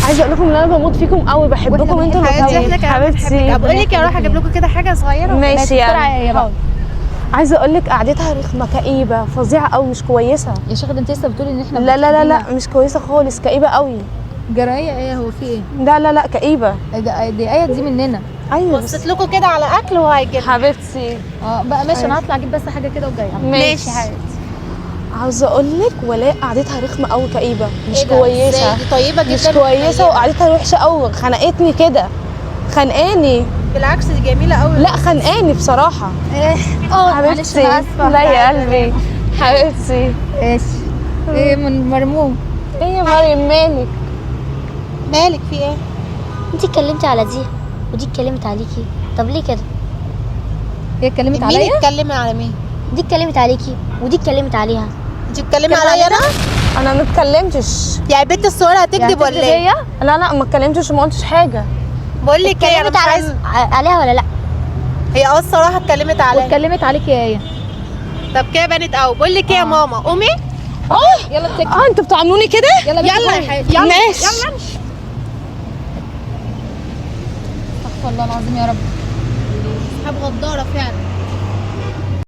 عايزه اقول لكم ان انا بموت فيكم قوي، بحبكم انتوا حبيبتي احنا كمان حبيبتي. بنحبك. بقول لك اروح اجيب لكم كده حاجه صغيره ماشي بسرعه يعني. يا بقى. عايزه اقول لك قعدتها رخمه كئيبه فظيعه قوي، مش كويسه. يا شيخه ده انت لسه بتقولي ان احنا لا لا لا لا مش كويسه خالص، كئيبه قوي. جرايه ايه؟ هو في ايه؟ لا لا لا كئيبه. دي ايه دي مننا؟ ايوه بصيت لكم كده على اكل وهيجي حبيبتي. بقى ماشي، انا هطلع اجيب بس حاجه كده وجايه. ماشي حبيبتي. عاوزه اقول لك ولاء قعدتها رخمه قوي كئيبه، مش إيه ده؟ كويسه. إزاي؟ دي طيبه جدا مش كويسه وحنينة. وقعدتها وحشه قوي، خنقتني كده، خنقاني. بالعكس دي جميله قوي. لا خنقاني بصراحه. معلش انا اسفه. لا يا قلبي حبيبتي. ايش؟ ايه من مرموم؟ ايه يا مريم مالك؟ مالك في ايه؟ انت اتكلمتي على دي ودي اتكلمت عليكي، طب ليه كده؟ هي اتكلمت مين عليا؟ اتكلم على مين؟ دي اتكلمت عليكي ودي اتكلمت عليها. انت بتتكلمي عليا انا؟ انا ما اتكلمتش. يعني بنت الصغيره هتكذب ولا ايه؟ لا لا ما اتكلمتش وما قلتش حاجه. بقول لك ايه، انا اتكلمت مش عايزه. عليها ولا لا؟ هي الصراحه اتكلمت عليا. واتكلمت عليكي يا ايه؟ طب كده بانت قوي. بقول لك ايه يا ماما، قومي. يلا اتكلي. انتوا بتعاملوني كده؟ يلا يلا يا حبيبتي يلا. ماشي. يلا امشي. استغفر الله العظيم يا رب. اصحاب غداره فعلا.